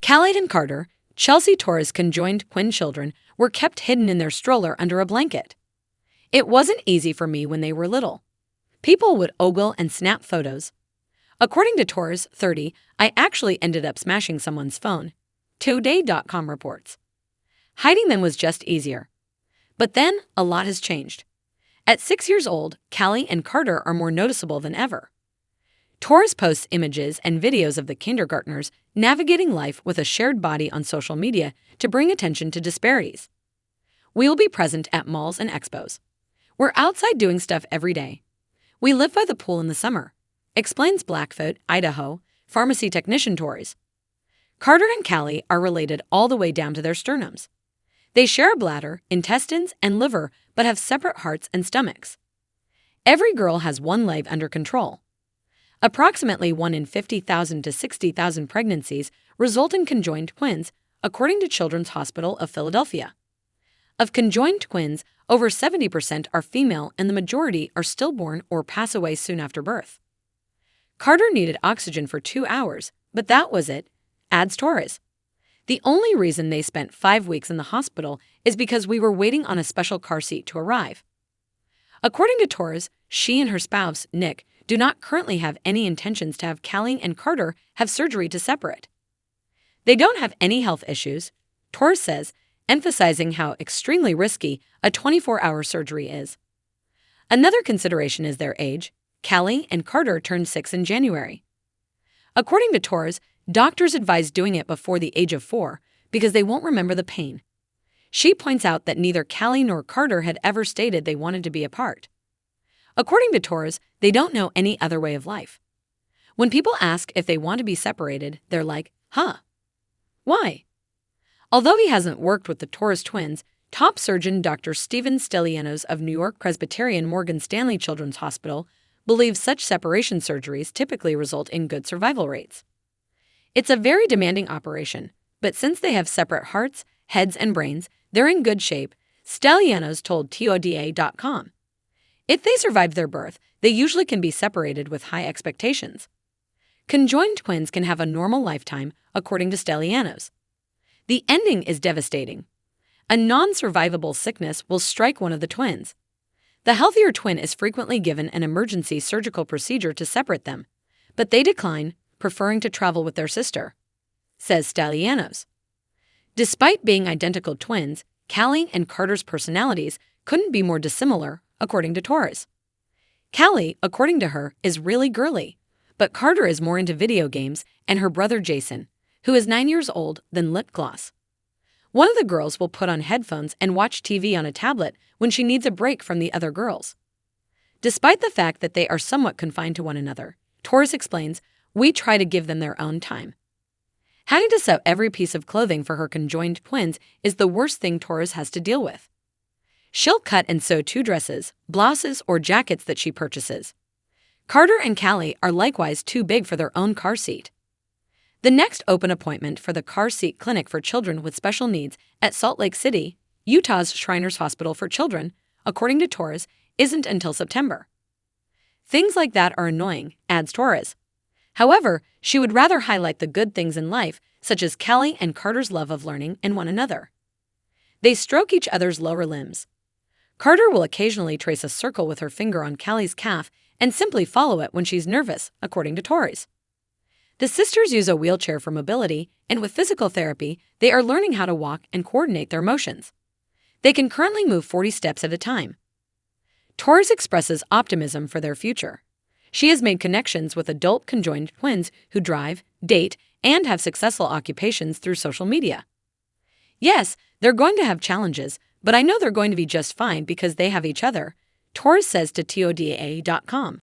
Callie and Carter, Chelsea Torres' conjoined twin children, were kept hidden in their stroller under a blanket. It wasn't easy for me when they were little. People would ogle and snap photos. According to Torres, 30, I actually ended up smashing someone's phone. Today.com reports. Hiding them was just easier. But then, a lot has changed. At 6 years old, Callie and Carter are more noticeable than ever. Torres posts images and videos of the kindergartners navigating life with a shared body on social media to bring attention to disparities. We will be present at malls and expos. We're outside doing stuff every day. We live by the pool in the summer, explains Blackfoot, Idaho, pharmacy technician Torres. Carter and Callie are related all the way down to their sternums. They share a bladder, intestines, and liver, but have separate hearts and stomachs. Every girl has one leg under control. Approximately 1 in 50,000 to 60,000 pregnancies result in conjoined twins, according to Children's Hospital of Philadelphia. Of conjoined twins, over 70% are female and the majority are stillborn or pass away soon after birth. Carter needed oxygen for 2 hours, but that was it, adds Torres. The only reason they spent 5 weeks in the hospital is because we were waiting on a special car seat to arrive. According to Torres, she and her spouse, Nick, do not currently have any intentions to have Callie and Carter have surgery to separate. They don't have any health issues, Torres says, emphasizing how extremely risky a 24-hour surgery is. Another consideration is their age. Callie and Carter turned 6 in January. According to Torres, doctors advise doing it before the age of 4 because they won't remember the pain. She points out that neither Callie nor Carter had ever stated they wanted to be apart. According to Torres, they don't know any other way of life. When people ask if they want to be separated, they're like, huh? Why? Although he hasn't worked with the Torres twins, top surgeon Dr. Stephen Stellianos of New York Presbyterian Morgan Stanley Children's Hospital believes such separation surgeries typically result in good survival rates. It's a very demanding operation, but since they have separate hearts, heads, and brains, they're in good shape, Stellianos told today.com. If they survive their birth, they usually can be separated with high expectations. Conjoined twins can have a normal lifetime, according to Stellianos. The ending is devastating. A non-survivable sickness will strike one of the twins. The healthier twin is frequently given an emergency surgical procedure to separate them, but they decline, preferring to travel with their sister, says Stellianos. Despite being identical twins, Callie and Carter's personalities couldn't be more dissimilar, according to Torres. Callie, according to her, is really girly, but Carter is more into video games and her brother Jason, who is 9 years old, than lip gloss. One of the girls will put on headphones and watch TV on a tablet when she needs a break from the other girls. Despite the fact that they are somewhat confined to one another, Torres explains, we try to give them their own time. Having to sew every piece of clothing for her conjoined twins is the worst thing Torres has to deal with. She'll cut and sew 2 dresses, blouses, or jackets that she purchases. Carter and Callie are likewise too big for their own car seat. The next open appointment for the car seat clinic for children with special needs at Salt Lake City, Utah's Shriners Hospital for Children, according to Torres, isn't until September. Things like that are annoying, adds Torres. However, she would rather highlight the good things in life, such as Callie and Carter's love of learning and one another. They stroke each other's lower limbs. Carter will occasionally trace a circle with her finger on Callie's calf and simply follow it when she's nervous, according to Torres. The sisters use a wheelchair for mobility, and with physical therapy, they are learning how to walk and coordinate their motions. They can currently move 40 steps at a time. Torres expresses optimism for their future. She has made connections with adult conjoined twins who drive, date, and have successful occupations through social media. Yes, they're going to have challenges, but I know they're going to be just fine because they have each other, Torres says to today.com.